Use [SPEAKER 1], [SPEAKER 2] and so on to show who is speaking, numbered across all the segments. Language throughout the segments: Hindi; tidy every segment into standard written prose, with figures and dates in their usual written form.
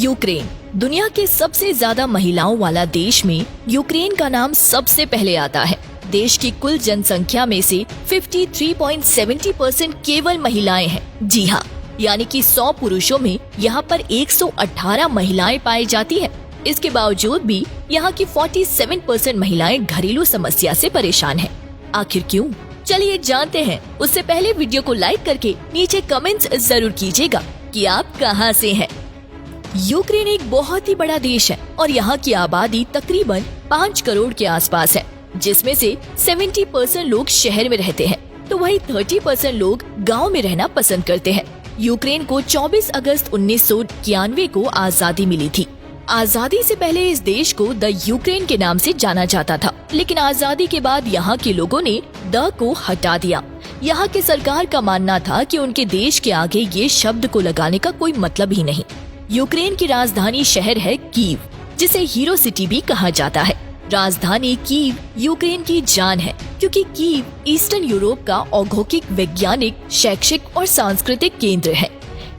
[SPEAKER 1] यूक्रेन दुनिया के सबसे ज्यादा महिलाओं वाला देश में यूक्रेन का नाम सबसे पहले आता है। देश की कुल जनसंख्या में से 53.70% केवल महिलाएं हैं। जी हाँ, यानी कि 100 पुरुषों में यहाँ पर 118 महिलाएं पाई जाती हैं। इसके बावजूद भी यहाँ की 47% महिलाएं घरेलू समस्या से परेशान हैं। आखिर क्यों? चलिए जानते हैं। उससे पहले वीडियो को लाइक करके नीचे कमेंट्स जरूर कीजिएगा कि आप कहां से हैं। यूक्रेन एक बहुत ही बड़ा देश है और यहाँ की आबादी तकरीबन 5 करोड़ के आसपास है, जिसमें से 70% लोग शहर में रहते हैं, तो वही 30% लोग गांव में रहना पसंद करते हैं। यूक्रेन को 24 अगस्त 1991 को आजादी मिली थी। आजादी से पहले इस देश को द यूक्रेन के नाम से जाना जाता था, लेकिन आजादी के बाद यहाँ के लोगों ने द को हटा दिया। यहाँ की सरकार का मानना था कि उनके देश के आगे ये शब्द को लगाने का कोई मतलब ही नहीं। यूक्रेन की राजधानी शहर है कीव, जिसे हीरो सिटी भी कहा जाता है। राजधानी कीव यूक्रेन की जान है, क्योंकि कीव ईस्टर्न यूरोप का औद्योगिक, वैज्ञानिक, शैक्षिक और सांस्कृतिक केंद्र है।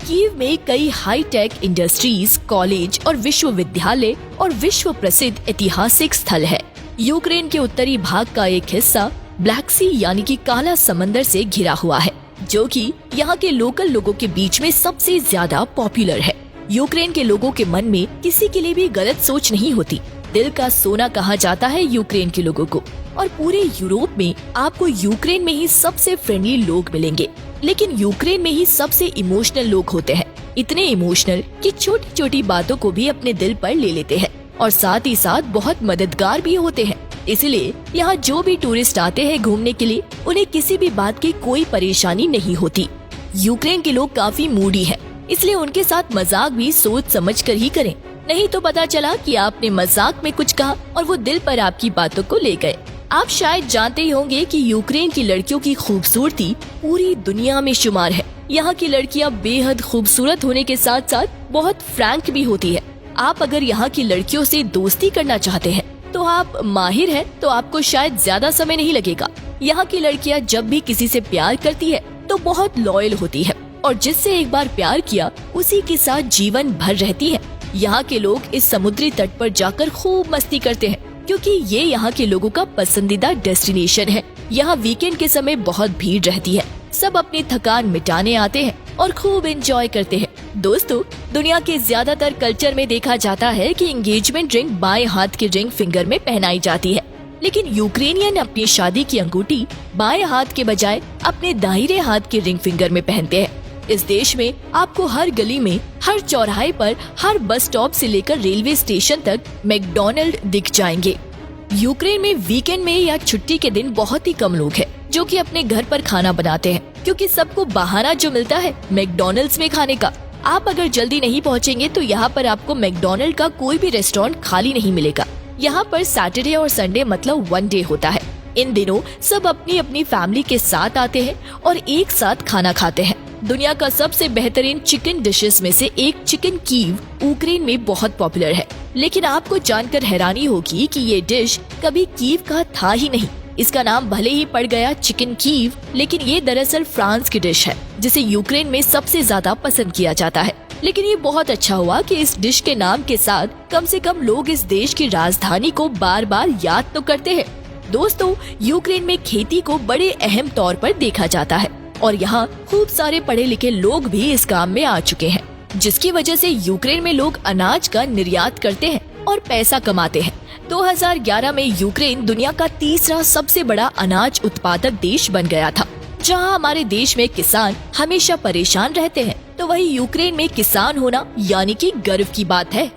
[SPEAKER 1] कीव में कई हाईटेक इंडस्ट्रीज, कॉलेज और विश्वविद्यालय और विश्व प्रसिद्ध ऐतिहासिक स्थल है। यूक्रेन के उत्तरी भाग का एक हिस्सा ब्लैक सी यानी कि काला समंदर से घिरा हुआ है, जो कि यहाँ के लोकल लोगों के बीच में सबसे ज्यादा पॉपुलर है। यूक्रेन के लोगों के मन में किसी के लिए भी गलत सोच नहीं होती। दिल का सोना कहा जाता है यूक्रेन के लोगों को, और पूरे यूरोप में आपको यूक्रेन में ही सबसे फ्रेंडली लोग मिलेंगे। लेकिन यूक्रेन में ही सबसे इमोशनल लोग होते हैं, इतने इमोशनल कि छोटी छोटी बातों को भी अपने दिल पर ले लेते हैं, और साथ ही साथ बहुत मददगार भी होते हैं। इसलिए यहाँ जो भी टूरिस्ट आते हैं घूमने के लिए, उन्हें किसी भी बात की कोई परेशानी नहीं होती। यूक्रेन के लोग काफी मूडी हैं, इसलिए उनके साथ मजाक भी सोच समझ कर ही करें, नहीं तो पता चला कि आपने मजाक में कुछ कहा और वो दिल पर आपकी बातों को ले गए। आप शायद जानते ही होंगे कि यूक्रेन की लड़कियों की खूबसूरती पूरी दुनिया में शुमार है। यहाँ की लड़कियाँ बेहद खूबसूरत होने के साथ साथ बहुत फ्रैंक भी होती है। आप अगर यहाँ की लड़कियों से दोस्ती करना चाहते हैं तो आप माहिर हैं, तो आपको शायद ज्यादा समय नहीं लगेगा। यहाँ की लड़कियाँ जब भी किसी से प्यार करती है तो बहुत लॉयल होती है, और जिससे एक बार प्यार किया उसी के साथ जीवन भर रहती है। यहाँ के लोग इस समुद्री तट पर जाकर खूब मस्ती करते हैं, क्योंकि ये यहाँ के लोगों का पसंदीदा डेस्टिनेशन है। यहाँ वीकेंड के समय बहुत भीड़ रहती है, सब अपनी थकान मिटाने आते हैं और खूब एंजॉय करते हैं। दोस्तों, दुनिया के ज्यादातर कल्चर में देखा जाता है कि एंगेजमेंट रिंग बाएं हाथ के रिंग फिंगर में पहनाई जाती है, लेकिन यूक्रेनियन अपनी शादी की अंगूठी बाएं हाथ के बजाय अपने दाहिने हाथ के रिंग फिंगर में पहनते हैं। इस देश में आपको हर गली में, हर चौराहे पर, हर बस स्टॉप से लेकर रेलवे स्टेशन तक मैकडॉनल्ड दिख जाएंगे। यूक्रेन में वीकेंड में या छुट्टी के दिन बहुत ही कम लोग हैं जो कि अपने घर पर खाना बनाते हैं, क्योंकि सबको बहाना जो मिलता है मैकडॉनल्ड्स में खाने का। आप अगर जल्दी नहीं पहुँचेंगे तो यहाँ पर आपको मैकडॉनल्ड का कोई भी रेस्टोरेंट खाली नहीं मिलेगा। यहाँ पर सैटरडे और संडे मतलब 1 डे होता है। इन दिनों सब अपनी अपनी फैमिली के साथ आते हैं और एक साथ खाना खाते हैं। दुनिया का सबसे बेहतरीन चिकन डिशेस में से एक चिकन कीव यूक्रेन में बहुत पॉपुलर है, लेकिन आपको जानकर हैरानी होगी कि ये डिश कभी कीव का था ही नहीं। इसका नाम भले ही पड़ गया चिकन कीव, लेकिन ये दरअसल फ्रांस की डिश है, जिसे यूक्रेन में सबसे ज्यादा पसंद किया जाता है। लेकिन ये बहुत अच्छा हुआ कि इस डिश के नाम के साथ कम से कम लोग इस देश की राजधानी को बार बार याद तो करते हैं। दोस्तों, यूक्रेन में खेती को बड़े अहम तौर पर देखा जाता है, और यहाँ खूब सारे पढ़े लिखे लोग भी इस काम में आ चुके हैं, जिसकी वजह से यूक्रेन में लोग अनाज का निर्यात करते हैं और पैसा कमाते हैं। 2011 में यूक्रेन दुनिया का तीसरा सबसे बड़ा अनाज उत्पादक देश बन गया था। जहाँ हमारे देश में किसान हमेशा परेशान रहते हैं, तो वही यूक्रेन में किसान होना यानी कि गर्व की बात है।